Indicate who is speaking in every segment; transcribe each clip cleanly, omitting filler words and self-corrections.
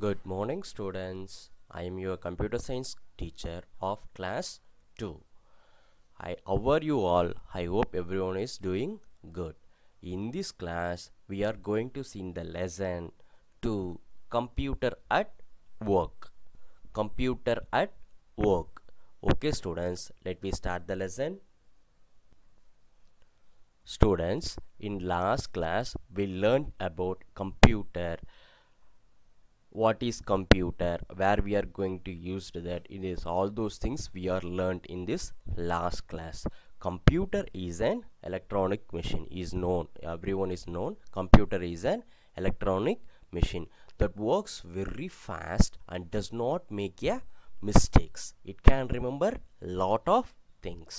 Speaker 1: Good morning, students. I am your computer science teacher of class 2. How are you all? I hope everyone is doing good. In this class, we are going to see the lesson to computer at work. Computer at work. Okay, students, let me start the lesson. Students, in last class, we learned about computer. What is computer, where we are going to use that. It is all those things we are learned in this last class. Computer is an electronic machine, is known, everyone is known. Computer is an electronic machine that works very fast and does not make a mistakes. It can remember lot of things.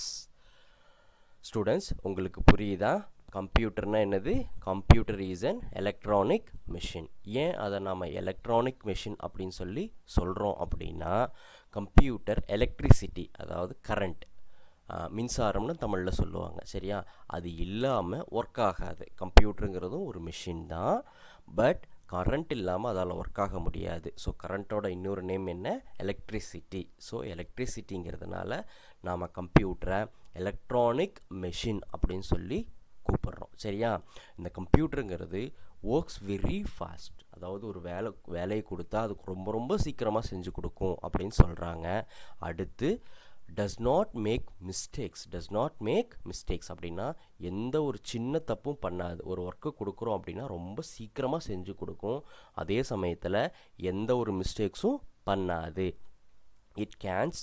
Speaker 1: Students, உங்களுக்கு புரியுதா? கம்ப்யூட்டர்னா என்னது? Computer is an electronic machine. ஏன் அதை நாம் electronic machine அப்படின்னு சொல்லி சொல்கிறோம் அப்படின்னா, கம்ப்யூட்டர் எலக்ட்ரிசிட்டி, அதாவது கரண்ட், மின்சாரம்னு தமிழில் சொல்லுவாங்க, சரியா? அது இல்லாமல் ஒர்க் ஆகாது. கம்ப்யூட்டருங்கிறதும் ஒரு மிஷின் தான், பட் கரண்ட் இல்லாமல் அதால் ஒர்க் ஆக முடியாது. ஸோ கரண்ட்டோட இன்னொரு நேம் என்ன? எலக்ட்ரிசிட்டி. ஸோ எலக்ட்ரிசிட்டிங்கிறதுனால நாம் கம்ப்யூட்டரை எலக்ட்ரானிக் மெஷின் அப்படின்னு சொல்லி கூப்பிட்றோம், சரியா? இந்த கம்ப்யூட்டருங்கிறது ஒர்க்ஸ் வெரி ஃபாஸ்ட், அதாவது ஒரு வேலையை கொடுத்தா அதுக்கு ரொம்ப சீக்கிரமாக செஞ்சு கொடுக்கும் அப்படின்னு சொல்கிறாங்க. அடுத்து டஸ் நாட் மேக் மிஸ்டேக்ஸ் அப்படின்னா எந்த ஒரு சின்ன தப்பும் பண்ணாது. ஒரு ஒர்க்கு கொடுக்குறோம் அப்படின்னா ரொம்ப சீக்கிரமாக செஞ்சு கொடுக்கும். அதே சமயத்தில் எந்த ஒரு மிஸ்டேக்ஸும் பண்ணாது. It cans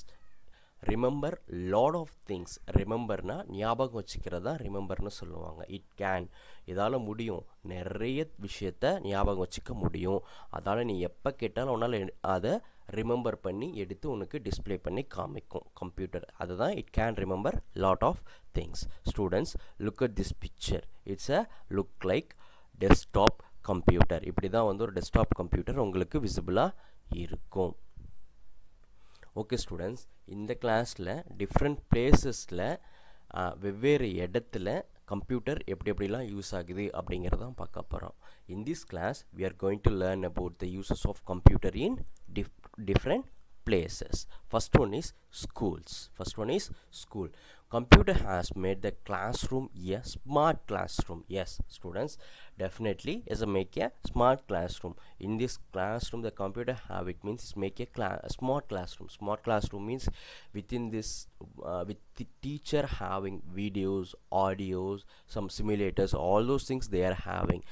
Speaker 1: remember lot of things. ரிமெம்பர்னா ஞாபகம் வச்சுக்கிறது தான் ரிமெம்பர்னு சொல்லுவாங்க. இட் கேன், இதால் முடியும், நிறைய விஷயத்த ஞாபகம் வச்சுக்க முடியும். அதால் நீ எப்போ கேட்டாலும் உன்னால் அதை ரிமெம்பர் பண்ணி எடுத்து உனக்கு டிஸ்பிளே பண்ணி காமிக்கும் கம்ப்யூட்டர். அதுதான் it can remember lot of things. Students, look at this picture. It's a look like desktop computer. இப்படி தான் ஒரு டெஸ்க்டாப் கம்ப்யூட்டர் உங்களுக்கு விசிபிளாக இருக்கும். ஓகே ஸ்டூடெண்ட்ஸ், இந்த கிளாஸில் டிஃப்ரெண்ட் பிளேசஸில் வெவ்வேறு இடத்துல கம்ப்யூட்டர் எப்படிலாம் யூஸ் ஆகுது அப்படிங்கிறதான் பார்க்க போகிறோம். In this class we are going to learn about the uses of computer in different places. First one is school. Computer has made the classroom a smart classroom. Yes students, definitely is a make a smart classroom. In this classroom the computer have it means make a smart classroom means within this with the teacher having videos, audios, some simulators, all those things they are having.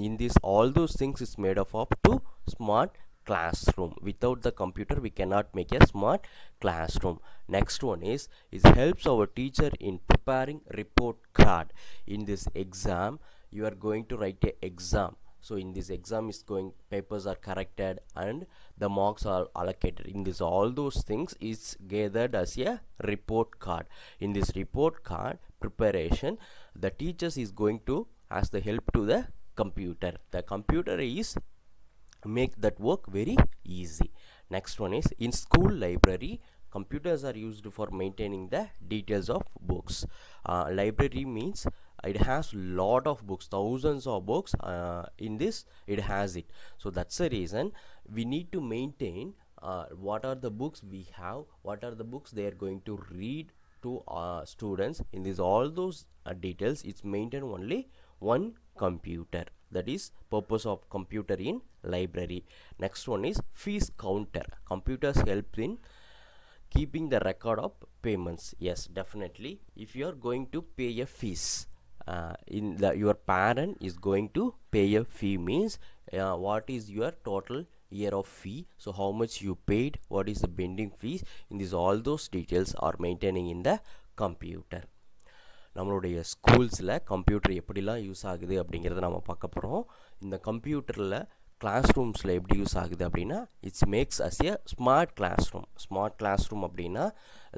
Speaker 1: In this all those things is made up of two smart classroom. Without the computer we cannot make a smart classroom. Next one is it helps our teacher in preparing report card. In this exam you are going to write a exam. So in this exam is going, papers are corrected and the marks are allocated. In this all those things is gathered as a report card. In this report card preparation, the teachers is going to ask the help to the computer. The computer is make that work very easy. Next one is in school library, computers are used for maintaining the details of books. Library means it has lot of books, thousands of books. In this it has it, so that's the reason we need to maintain what are the books we have, what are the books they are going to read to students. In this all those details it's maintained only one computer. That is purpose of computer in library. Next one is fees counter. Computers help in keeping the record of payments. Yes definitely, if you are going to pay a fees, your parent is going to pay a fee means what is your total year of fee, so how much you paid, what is the pending fees. In this all those details are maintaining in the computer. நம்மளுடைய ஸ்கூல்ஸில் computer எப்படிலாம் use ஆகுது அப்படிங்கிறத நம்ம பார்க்க போகிறோம். இந்த கம்ப்யூட்டரில் class ரூம்ஸில் எப்படி யூஸ் ஆகுது அப்படின்னா it's makes as a smart class room அப்படின்னா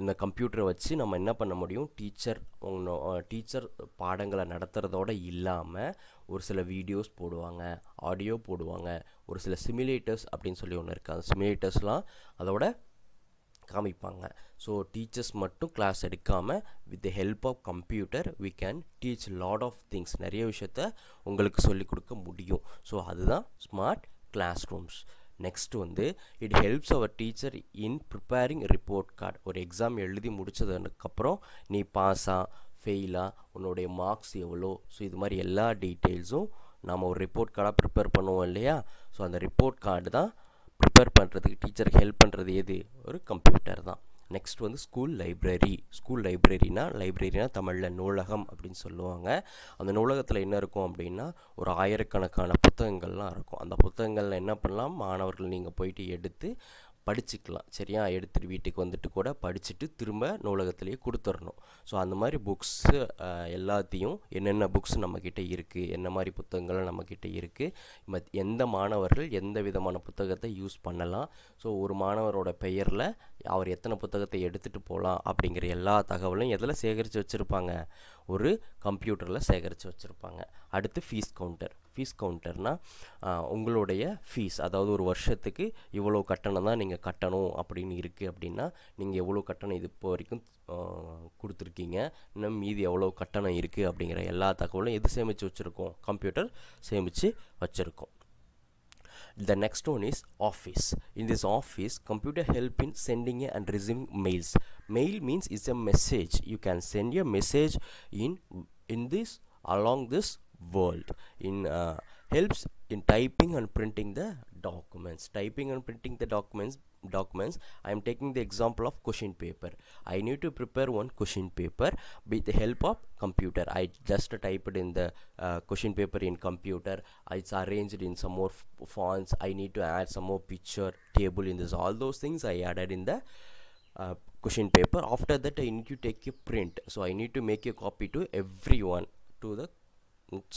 Speaker 1: இந்த கம்ப்யூட்டரை வச்சு நம்ம என்ன பண்ண முடியும், டீச்சர் பாடங்களை நடத்துகிறதோட இல்லாமல் ஒரு சில வீடியோஸ் போடுவாங்க, ஆடியோ போடுவாங்க, ஒரு சில சிமுலேட்டர்ஸ் அப்படின்னு சொல்லி ஒன்று இருக்குது. அந்த சிமுலேட்டர்ஸ்லாம் அதோட காமிப்பாங்க. ஸோ டீச்சர்ஸ் மட்டும் கிளாஸ் எடுக்காமல் with the help of computer we can teach lot of things. நிறைய விஷயத்த உங்களுக்கு சொல்லிக் கொடுக்க முடியும். ஸோ அதுதான் ஸ்மார்ட் கிளாஸ் ரூம்ஸ். நெக்ஸ்ட் வந்து it helps our teacher in preparing report card. ஒரு எக்ஸாம் எழுதி முடிச்சதுக்கப்புறம் நீ பாஸா ஃபெயிலா, உன்னுடைய மார்க்ஸ் எவ்வளோ, ஸோ இது மாதிரி எல்லா டீட்டெயில்ஸும் நம்ம ஒரு ரிப்போர்ட் கார்டாக ப்ரிப்பேர் பண்ணுவோம் இல்லையா. ஸோ அந்த ரிப்போர்ட் கார்டு தான் ப்ரிப்பேர் பண்ணுறதுக்கு டீச்சருக்கு ஹெல்ப் பண்ணுறது எது, ஒரு கம்ப்யூட்டர் தான். நெக்ஸ்ட் வந்து ஸ்கூல் லைப்ரரி. ஸ்கூல் லைப்ரரினா தமிழில் நூலகம் அப்படின்னு சொல்லுவாங்க. அந்த நூலகத்தில் என்ன இருக்கும் அப்படின்னா ஒரு ஆயிரக்கணக்கான புத்தகங்கள்லாம் இருக்கும். அந்த புத்தகங்களில் என்ன பண்ணலாம், மாணவர்கள் நீங்கள் போயிட்டு எடுத்து படிச்சுக்கலாம். சரியா, எடுத்துகிட்டு வீட்டுக்கு வந்துட்டு கூட படிச்சுட்டு திரும்ப நூலகத்திலேயே கொடுத்துடணும். ஸோ அந்த மாதிரி புக்ஸு எல்லாத்தையும் என்னென்ன புக்ஸ் நம்மக்கிட்ட இருக்குது, என்ன மாதிரி புத்தகங்கள் நம்மக்கிட்ட இருக்குது, எந்த மாணவர்கள் எந்த விதமான புத்தகத்தை யூஸ் பண்ணலாம், ஸோ ஒரு மாணவரோட பெயரில் அவர் எத்தனை புத்தகத்தை எடுத்துகிட்டு போகலாம் அப்படிங்கிற எல்லா தகவலும் எதில் சேகரித்து வச்சுருப்பாங்க, ஒரு கம்ப்யூட்டரில் சேகரித்து வச்சுருப்பாங்க. அடுத்து ஃபீஸ் கவுண்டர். ஃபீஸ் கவுண்டர்னால் உங்களுடைய ஃபீஸ், அதாவது ஒரு வருஷத்துக்கு இவ்வளோ கட்டணம் தான் நீங்கள் கட்டணும் அப்படின்னு இருக்குது அப்படின்னா நீங்கள் எவ்வளோ கட்டணம் இது இப்போ வரைக்கும் கொடுத்துருக்கீங்க, இன்னும் மீதி எவ்வளோ கட்டணம் இருக்குது அப்படிங்கிற எல்லா தகவலும் எது சேமித்து வச்சுருக்கோம், கம்ப்யூட்டர் சேமித்து வச்சுருக்கோம். The next one is office. In this office, computer help in sending and receiving mails. Mail means it's a message. You can send your message in this along this world. In helps in typing and printing the documents. Typing and printing the documents. I am taking the example of question paper. I need to prepare one question paper with the help of computer. I just typed in the question paper in computer. It's arranged in some more fonts. I need to add some more picture table in this. All those things I added in the question paper. After that I need to take a print. So I need to make a copy to everyone, to the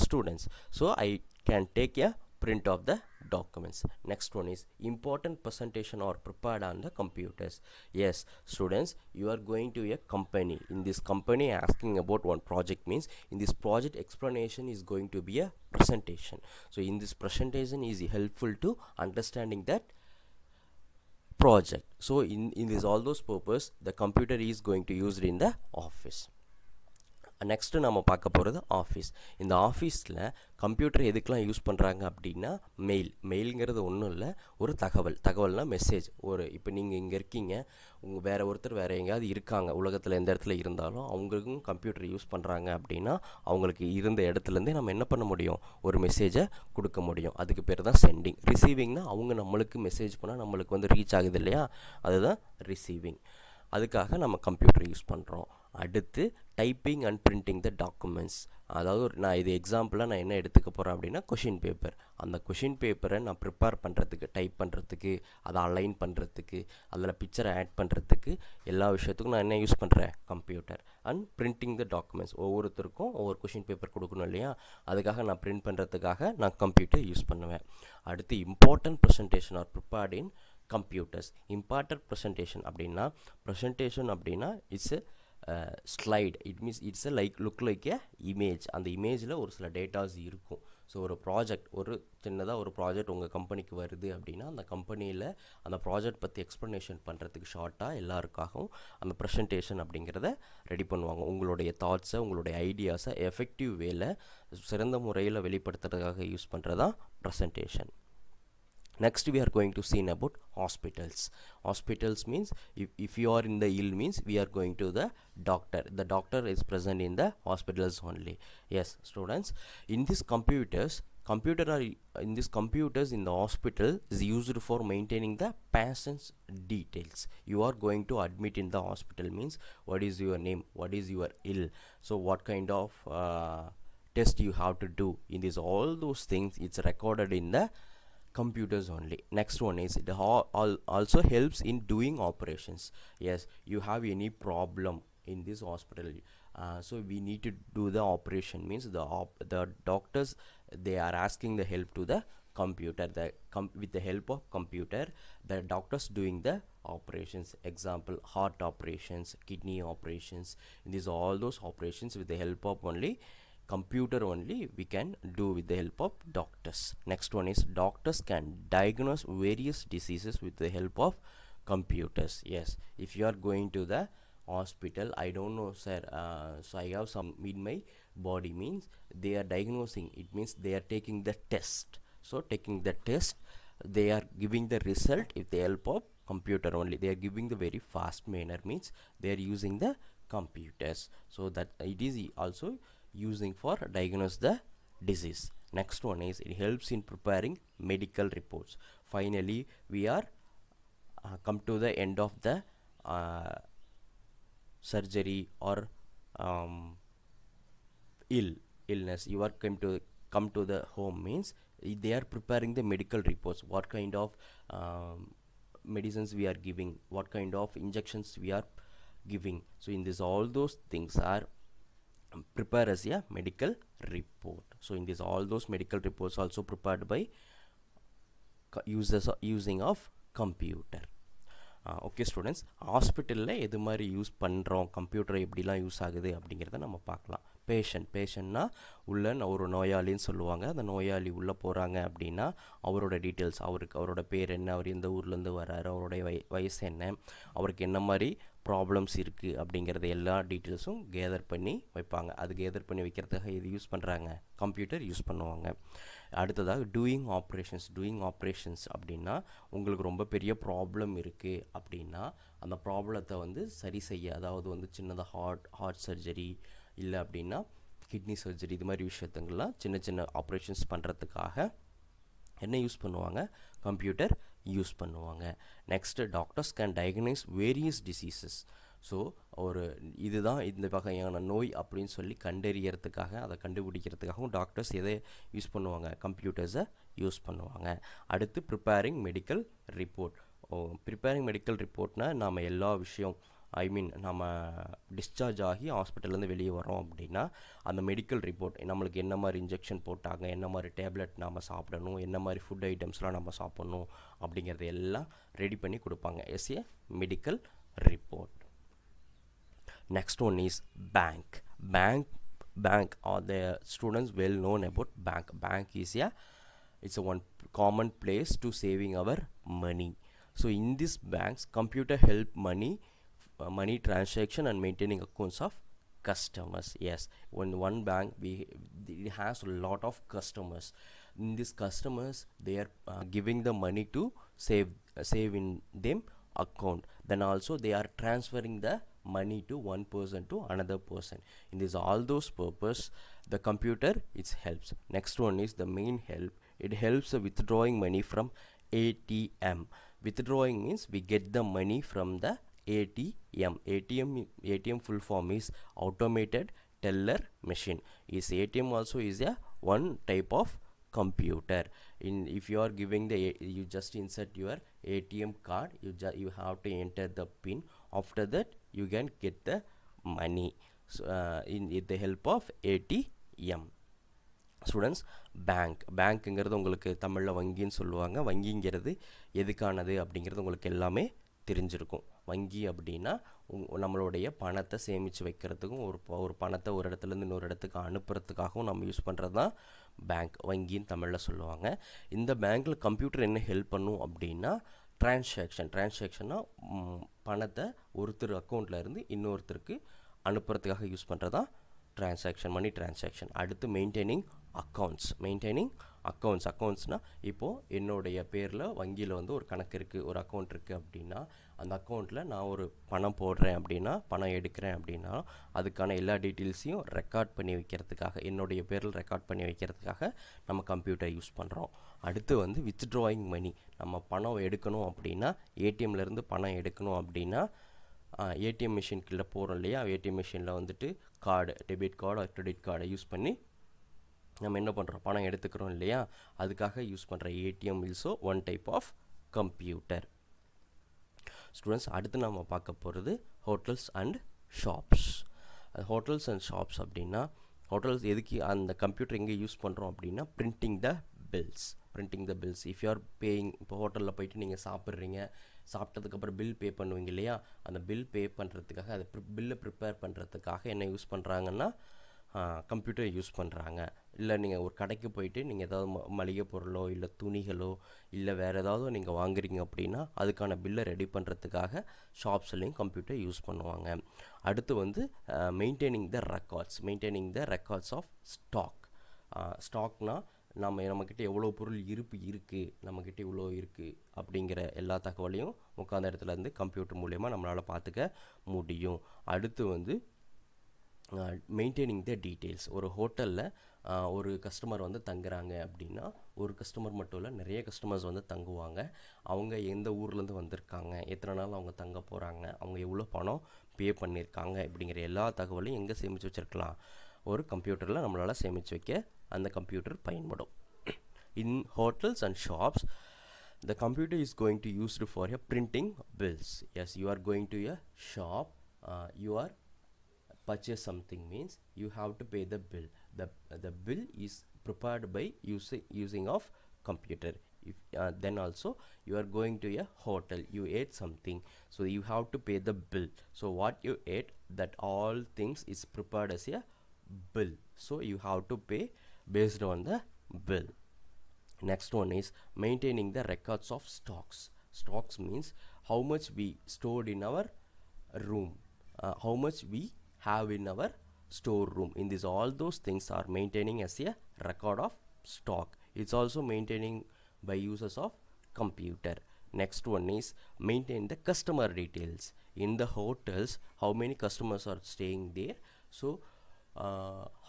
Speaker 1: students. So I can take a print of the documents. Next one is important presentation or prepared on the computers. Yes students, you are going to a company. In this company asking about one project means in this project explanation is going to be a presentation. So in this presentation is helpful to understanding that project. So in this all those purpose the computer is going to use it in the office. Next நம்ம பார்க்க போகிறது office. இந்த ஆஃபீஸில் computer எதுக்கெலாம் use பண்ணுறாங்க அப்படின்னா மெயிலுங்கிறது ஒன்றும் இல்லை, ஒரு தகவல்னால் மெசேஜ். ஒரு இப்போ நீங்கள் இங்கே இருக்கீங்க, வேறு ஒருத்தர் வேறு எங்கேயாவது இருக்காங்க, உலகத்தில் எந்த இடத்துல இருந்தாலும் அவங்களுக்கும் கம்ப்யூட்டர் யூஸ் பண்ணுறாங்க அப்படின்னா அவங்களுக்கு இருந்த இடத்துலேருந்தே நம்ம என்ன பண்ண முடியும், ஒரு மெசேஜை கொடுக்க முடியும். அதுக்கு பேர் தான் சென்டிங். ரிசீவிங்னா அவங்க நம்மளுக்கு மெசேஜ் பண்ணால் நம்மளுக்கு வந்து ரீச் ஆகுது இல்லையா, அதுதான் ரிசீவிங். அதுக்காக நம்ம கம்ப்யூட்டர் யூஸ் பண்ணுறோம். அடுத்து typing and printing the documents. அதாவது நான் இது எக்ஸாம்பிளாக நான் என்ன எடுத்துக்க போகிறேன் அப்படின்னா கொஷின் பேப்பர். அந்த கொஷின் பேப்பரை நான் ப்ரிப்பேர் பண்ணுறதுக்கு, டைப் பண்ணுறதுக்கு, அதை அலைன் பண்ணுறதுக்கு, அதில் பிக்சரை ஆட் பண்ணுறதுக்கு, எல்லா விஷயத்துக்கும் நான் என்ன யூஸ் பண்ணுறேன், computer. And printing the documents, ஒவ்வொருத்தருக்கும் ஒவ்வொரு கொஷின் பேப்பர் கொடுக்கணும் இல்லையா, அதுக்காக நான் பிரிண்ட் பண்ணுறதுக்காக நான் கம்ப்யூட்டர் யூஸ் பண்ணுவேன். அடுத்து important presentation are prepared in computers. Important presentation அப்படின்னா it's slide. It means it's look like a image. அந்த இமேஜில் ஒரு சில டேட்டாஸ் இருக்கும். ஸோ ஒரு ப்ராஜெக்ட், ஒரு சின்னதாக ஒரு ப்ராஜெக்ட் உங்கள் கம்பெனிக்கு வருது அப்படின்னா அந்த கம்பெனியில் அந்த ப்ராஜெக்ட் பற்றி எக்ஸ்ப்ளனேஷன் பண்ணுறதுக்கு ஷார்ட்டாக எல்லாருக்காகவும் அந்த ப்ரெசன்டேஷன் அப்படிங்கிறத ரெடி பண்ணுவாங்க. உங்களுடைய தாட்ஸை, உங்களுடைய ஐடியாஸை எஃபெக்டிவ் வேல சிறந்த முறையில் வெளிப்படுத்துறதுக்காக யூஸ் பண்ணுறதான் presentation. Next we are going to see about hospitals. Hospitals means if you are in the ill means we are going to the doctor. The doctor is present in the hospitals only. Yes students, in these computers in the hospital is used for maintaining the patient's details. You are going to admit in the hospital means what is your name, what is your ill, so what kind of test you have to do. In this all those things it's recorded in the computers only. Next one is it also helps in doing operations. Yes, you have any problem in this hospital, so we need to do the operation means the doctors, they are asking the help to the computer. With the help of computer the doctors doing the operations. Example, heart operations, kidney operations. In these all those operations with the help of only computer only we can do with the help of doctors. Next one is doctors can diagnose various diseases with the help of computers. Yes, if you are going to the hospital, I don't know sir, so I have some in my body means they are diagnosing, it means they are taking the test. So taking the test they are giving the result with the help of computer only. They are giving the very fast manner, means they are using the computers, so that it is also using for diagnose the disease. Next one is it helps in preparing medical reports. Finally we are come to the end of the surgery or um, illness. You are come to the home, means they are preparing the medical reports, what kind of medicines we are giving, what kind of injections we are giving. So in this all those things are prepare as a medical report. So in this all those medical reports also prepared by using of computer. Okay students, ஹாஸ்பிட்டலில் எது மாதிரி use பண்ணுறோம், computer எப்படிலாம் use ஆகுது அப்படிங்கிறத நம்ம பார்க்கலாம். பேஷண்ட்னா உள்ள ஒரு நோயாளின்னு சொல்லுவாங்க. அந்த நோயாளி உள்ளே போகிறாங்க அப்படின்னா அவரோட டீட்டெயில்ஸ், அவரோட பேர் என்ன, அவர் எந்த ஊர்லேருந்து வர்றாரு, அவருடைய வயசு என்ன, அவருக்கு என்ன மாதிரி ப்ராப்ளம்ஸ் இருக்குது அப்படிங்கிறது எல்லா டீட்டெயில்ஸும் கேதர் பண்ணி வைப்பாங்க. அது கேதர் பண்ணி வைக்கிறதுக்காக இது யூஸ் பண்ணுறாங்க, கம்ப்யூட்டர் யூஸ் பண்ணுவாங்க. அடுத்ததாக டூயிங் ஆப்ரேஷன்ஸ் அப்படின்னா உங்களுக்கு ரொம்ப பெரிய ப்ராப்ளம் இருக்குது அப்படின்னா அந்த ப்ராப்ளத்தை வந்து சரி செய்ய, அதாவது வந்து சின்னதாக ஹார்ட் சர்ஜரி இல்லை அப்படின்னா கிட்னி சர்ஜரி, இது மாதிரி விஷயத்துங்கள்லாம் சின்ன சின்ன ஆப்ரேஷன்ஸ் பண்ணுறதுக்காக என்ன யூஸ் பண்ணுவாங்க, கம்ப்யூட்டர் யூஸ் பண்ணுவாங்க. Next doctors can diagnose various diseases. So ஒரு இதுதான் இந்த வகையான நோய் அப்படின்னு சொல்லி கண்டறியறதுக்காக, அதை கண்டுபிடிக்கிறதுக்காகவும் டாக்டர்ஸ் எதை யூஸ் பண்ணுவாங்க, கம்ப்யூட்டர்ஸை யூஸ் பண்ணுவாங்க. அடுத்து preparing medical report. Preparing medical ரிப்போர்ட்னால் நாம் எல்லா விஷயம் நம்ம டிஸ்சார்ஜ் ஆகி ஹாஸ்பிட்டல்லேருந்து வெளியே வரோம் அப்படின்னா அந்த மெடிக்கல் ரிப்போர்ட், நம்மளுக்கு என்ன மாதிரி இன்ஜெக்ஷன் போட்டாங்க, என்ன மாதிரி டேப்லெட் நாம் சாப்பிடணும், என்ன மாதிரி ஃபுட் ஐட்டம்ஸ்லாம் நம்ம சாப்பிட்ணும் அப்படிங்கிறது எல்லாம் ரெடி பண்ணி கொடுப்பாங்க as a medical report. Next one is bank. Bank are the students well known about bank. Bank is it's a one common place to saving our money. So in this banks, computer help money transaction and maintaining accounts of customers. Yes, when one bank it has a lot of customers. In these customers, they are giving the money to save in them account. Then also they are transferring the money to one person to another person. In this all those purpose the computer it helps. Next one is the main help. It helps withdrawing money from ATM. Withdrawing means we get the money from the ATM full form is automated teller machine. Is ATM also is a one type of computer. If you are giving you just insert your ATM card, you have to enter the pin. After that you can get the money with the help of ATM. Students, பேங்க்குங்கிறது உங்களுக்கு தமிழில் வங்கின்னு சொல்லுவாங்க. வங்கிங்கிறது எதுக்கானது அப்படிங்கிறது உங்களுக்கு எல்லாமே தெரிஞ்சிருக்கும். வங்கி அப்படின்னா நம்மளுடைய பணத்தை சேமித்து வைக்கிறதுக்கும் ஒரு பணத்தை ஒரு இடத்துலேருந்து இன்னொரு இடத்துக்கு அனுப்புறதுக்காகவும் நம்ம யூஸ் பண்ணுறது தான் பேங்க், வங்கின்னு தமிழில் சொல்லுவாங்க. இந்த பேங்க்கில் கம்ப்யூட்டர் என்ன ஹெல்ப் பண்ணும் அப்படின்னா டிரான்சாக்ஷன்னா பணத்தை ஒருத்தர் அக்கௌண்ட்டில் இருந்து இன்னொருத்தருக்கு அனுப்புறதுக்காக யூஸ் பண்ணுறது தான் மணி டிரான்சாக்ஷன். அடுத்து மெயின்டைனிங் அக்கௌண்ட்ஸ்னால் இப்போது என்னுடைய பேரில் வங்கியில் வந்து ஒரு கணக்கு இருக்குது, ஒரு அக்கௌண்ட் இருக்குது அப்படின்னா அந்த அக்கௌண்ட்டில் நான் ஒரு பணம் போடுறேன் அப்படின்னா, பணம் எடுக்கிறேன் அப்படின்னா அதுக்கான எல்லா டீட்டெயில்ஸையும் ரெக்கார்ட் பண்ணி வைக்கிறதுக்காக, என்னுடைய பேரில் ரெக்கார்ட் பண்ணி வைக்கிறதுக்காக நம்ம கம்ப்யூட்டர் யூஸ் பண்ணுறோம். அடுத்து வந்து வித்ட்ராயிங் மணி, நம்ம பணம் எடுக்கணும் அப்படின்னா, ஏடிஎம்லேருந்து பணம் எடுக்கணும் அப்படின்னா ஏடிஎம் மிஷின்குள்ளே போகிறோம் இல்லையா, ஏடிஎம் மிஷினில் வந்துட்டு card, debit card or credit கார்டை யூஸ் பண்ணி நம்ம என்ன பண்ணுறோம், பணம் எடுத்துக்கிறோம் இல்லையா, அதுக்காக யூஸ் பண்ணுற ATM is also one type of computer. Students, அடுத்து நம்ம பார்க்க போகிறது ஹோட்டல்ஸ் அண்ட் ஷாப்ஸ். அப்படின்னா ஹோட்டல்ஸ் எதுக்கு அந்த கம்ப்யூட்டர் எங்கே யூஸ் பண்ணுறோம் அப்படின்னா printing the bills. If you are paying, இப்போ ஹோட்டலில் போயிட்டு நீங்கள் சாப்பிட்டதுக்கப்புறம் பில் பே பண்ணுவீங்க இல்லையா, அந்த பில் பே பண்ணுறதுக்காக, அதை பில்லை ப்ரிப்பேர் பண்ணுறதுக்காக என்ன யூஸ் பண்ணுறாங்கன்னா கம்ப்யூட்டர் யூஸ் பண்ணுறாங்க. இல்லை நீங்கள் ஒரு கடைக்கு போயிட்டு நீங்கள் ஏதாவது மளிகை பொருளோ இல்லை துணிகளோ இல்லை வேறு ஏதாவது நீங்கள் வாங்குறீங்க அப்படின்னா அதுக்கான பில்லை ரெடி பண்ணுறதுக்காக ஷாப்ஸ்லேயும் கம்ப்யூட்டர் யூஸ் பண்ணுவாங்க. அடுத்து வந்து மெயின்டைனிங் த ரெக்கார்ட்ஸ் ஆஃப் ஸ்டாக்னால் நம்மக்கிட்ட எவ்வளோ பொருள் இருப்பு இருக்குது, நம்மக்கிட்ட இவ்வளோ இருக்குது அப்படிங்கிற எல்லா தகவலையும் உட்காந்த இடத்துல இருந்து கம்ப்யூட்டர் மூலயமா நம்மளால் பார்த்துக்க முடியும். அடுத்து வந்து மெயின்டைனிங் த டீட்டெயில்ஸ். ஒரு ஹோட்டலில் ஒரு கஸ்டமர் வந்து தங்குறாங்க அப்படின்னா, ஒரு கஸ்டமர் மட்டும் இல்லை, நிறைய கஸ்டமர்ஸ் வந்து தங்குவாங்க. அவங்க எந்த ஊர்லேருந்து வந்திருக்காங்க, எத்தனை நாள் அவங்க தங்க போகிறாங்க, அவங்க எவ்வளோ பணம் பே பண்ணியிருக்காங்க இப்படிங்கிற எல்லா தகவலையும் எங்கே சேமித்து வச்சுருக்கலாம், ஒரு கம்ப்யூட்டரில் நம்மளால் சேமித்து வைக்க அந்த கம்ப்யூட்டர் பயன்படும். இன் hotels and shops the computer is going to used for a printing bills. Yes, you are going to a shop, you are purchase something means you have to pay the bill. The bill is prepared by using of computer. If then also you are going to a hotel, you ate something, so you have to pay the bill. So what you ate, that all things is prepared as a bill, so you have to pay based on the bill. Next one is maintaining the records of stocks. Stocks means how much we stored in our room, how much we have in our storeroom. In this, all those things are maintaining as a record of stock. It's also maintaining by uses of computer. Next one is maintain the customer details. In the hotels, how many customers are staying there, so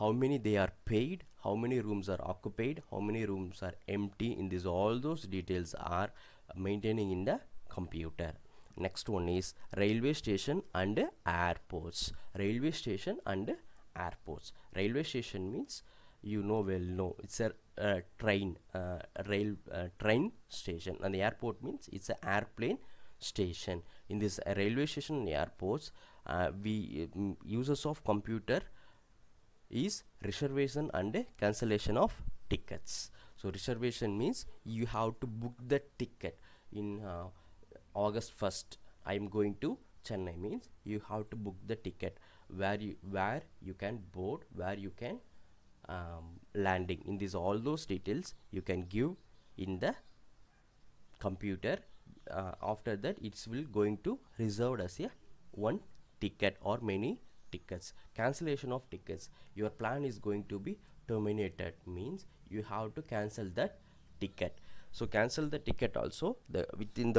Speaker 1: how many they are paid, how many rooms are occupied, how many rooms are empty. In this, all those details are maintaining in the computer. Next one is railway station and airports. Railway station and airports. Railway station means it's a train train station, and the airport means it's an airplane station. In this railway station and airports, we uses of computer is reservation and cancellation of tickets. So reservation means you have to book the ticket. In August 1st I am going to Chennai means you have to book the ticket, where you can board, where you can landing. In this, all those details you can give in the computer. After that it will going to reserved as a one ticket or many tickets. Cancellation of tickets, your plan is going to be terminated means you have to cancel that ticket. So cancel the ticket also, within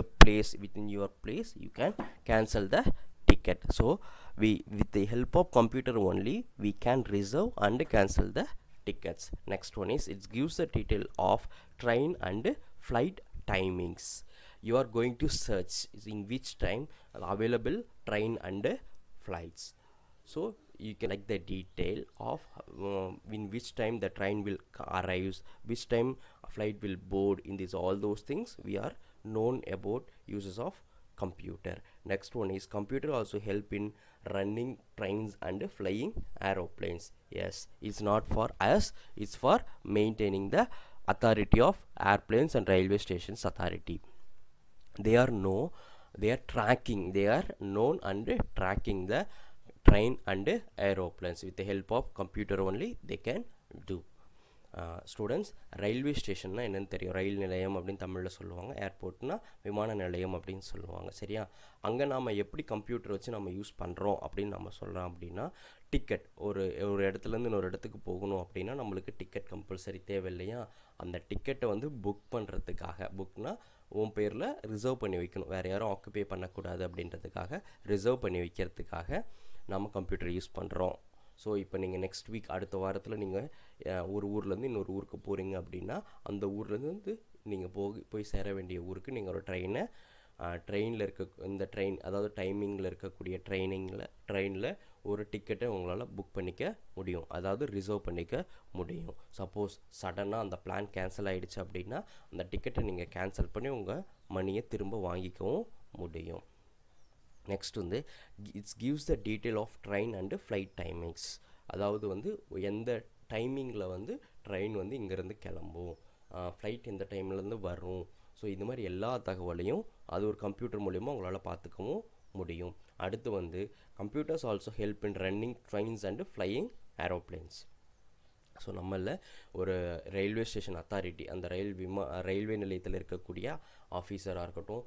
Speaker 1: your place you can cancel the ticket. So with the help of computer only we can reserve and cancel the tickets. Next one is it gives the detail of train and flight timings. You are going to search in which time available train and flights, so you can like the detail of in which time the train will arrives, which time flight will board. In this, all those things we are known about uses of computer. Next one is computer also help in running trains and flying aeroplanes. Yes, it's not for us, it's for maintaining the authority of airplanes and railway stations authority. They are known and tracking the train and aeroplanes. With the help of computer only they can do. Students, railway ஸ்டேஷன்னா என்னென்னு தெரியும். ரயில் நிலையம் அப்படின்னு தமிழில் சொல்லுவாங்க, ஏர்போர்ட்னா விமான நிலையம் அப்படின்னு சொல்லுவாங்க. சரியா? அங்கே நாம் எப்படி கம்ப்யூட்டர் வச்சு நம்ம யூஸ் பண்ணுறோம் அப்படின்னு நம்ம சொல்கிறோம் அப்படின்னா, டிக்கெட் ஒரு இடத்துலேருந்து இன்னொரு இடத்துக்கு போகணும் அப்படின்னா நம்மளுக்கு டிக்கெட் கம்பல்சரி தேவையில்லையா? அந்த டிக்கெட்டை வந்து புக் பண்ணுறதுக்காக, புக்னா உன் பேரில் ரிசர்வ் பண்ணி வைக்கணும், வேறு யாரும் ஆக்குபை பண்ணக்கூடாது அப்படின்றதுக்காக ரிசர்வ் பண்ணி வைக்கிறதுக்காக நம்ம கம்ப்யூட்டர் யூஸ் பண்ணுறோம். ஸோ இப்போ நீங்கள் நெக்ஸ்ட் வீக் அடுத்த வாரத்தில் நீங்கள் ஒரு ஊர்லேருந்து இன்னொரு ஊருக்கு போகிறீங்க அப்படின்னா, அந்த ஊர்லேருந்து நீங்கள் போய் சேர வேண்டிய ஊருக்கு நீங்கள் ஒரு ட்ரெயினில் இந்த ட்ரெயின், அதாவது டைமிங்கில் இருக்கக்கூடிய ட்ரெயினில் ஒரு டிக்கெட்டை உங்களால் புக் பண்ணிக்க முடியும், அதாவது ரிசர்வ் பண்ணிக்க முடியும். சப்போஸ் சடனாக அந்த பிளான் கேன்சல் ஆகிடுச்சு அப்படின்னா அந்த டிக்கெட்டை நீங்கள் கேன்சல் பண்ணி உங்கள் மணியை திரும்ப வாங்கிக்கவும் முடியும். நெக்ஸ்ட் வந்து it's gives the detail of train and flight timings. அதாவது வந்து எந்த டைமிங்கில் வந்து ட்ரெயின் வந்து இங்கேருந்து கிளம்பும், ஃப்ளைட் எந்த டைம்லேருந்து வரும். ஸோ இந்த மாதிரி எல்லா தகவலையும் அது ஒரு கம்ப்யூட்டர் மூலிமா உங்களால் பார்த்துக்கவும் முடியும். அடுத்து வந்து computers also help in running trains and flying aeroplanes. So நம்மளில் ஒரு ரயில்வே ஸ்டேஷன் அத்தாரிட்டி, அந்த ரயில்வே நிலையத்தில் இருக்கக்கூடிய ஆஃபீஸராக இருக்கட்டும்,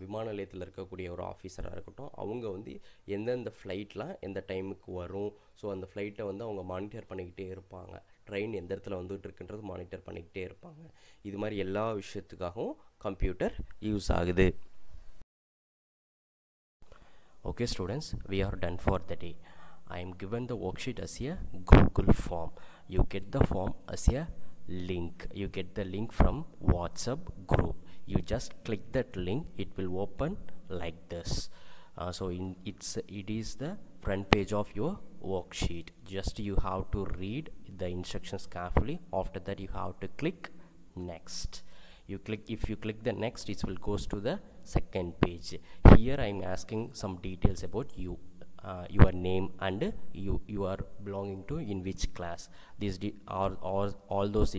Speaker 1: விமான நிலையத்தில் இருக்கக்கூடிய ஒரு ஆஃபீஸராக இருக்கட்டும், அவங்க வந்து எந்தெந்த ஃப்ளைட்லாம் எந்த டைமுக்கு வரும், ஸோ அந்த ஃப்ளைட்டை வந்து அவங்க மானிட்டர் பண்ணிக்கிட்டே இருப்பாங்க. ட்ரெயின் எந்த இடத்துல வந்துட்டு இருக்குன்றது மானிட்டர் பண்ணிக்கிட்டே இருப்பாங்க. இது மாதிரி எல்லா விஷயத்துக்காகவும் கம்ப்யூட்டர் யூஸ் ஆகுது. Okay students, we are done for the day. I am given the worksheet as a Google form. You get the form as a link. You get the link from WhatsApp group. You just click that link, it will open like this. So it is the front page of your worksheet. Just you have to read the instructions carefully. After that you have to click next. If you click the next, it will goes to the second page. Here I am asking some details about you, your name, and you are belonging to in which class. These all those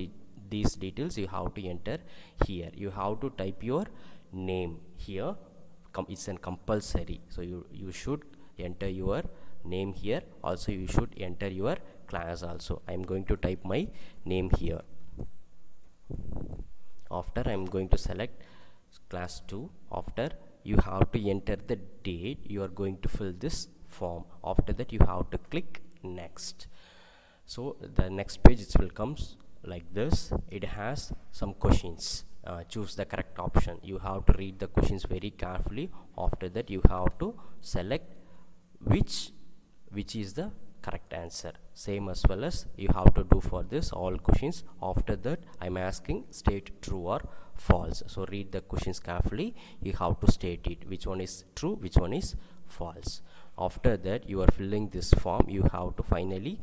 Speaker 1: these details you have to enter here. You have to type your name here. It's an compulsory, so you should enter your name here. Also you should enter your class also. I am going to type my name here. After I am going to select class 2. After you have to enter the date you are going to fill this form. After that you have to click next. So the next page it will comes like this. It has some questions. Choose the correct option. You have to read the questions very carefully. After that you have to select which is the correct answer. Same as well as you have to do for this all questions. After that I'm asking state true or false. So read the questions carefully. You have to state it, which one is true, which one is false. After that you are filling this form. You have to finally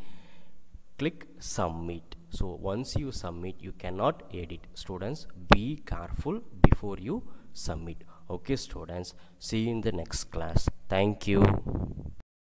Speaker 1: click submit. So once you submit, you cannot edit. Students, be careful before you submit. Okay students, see you in the next class. Thank you.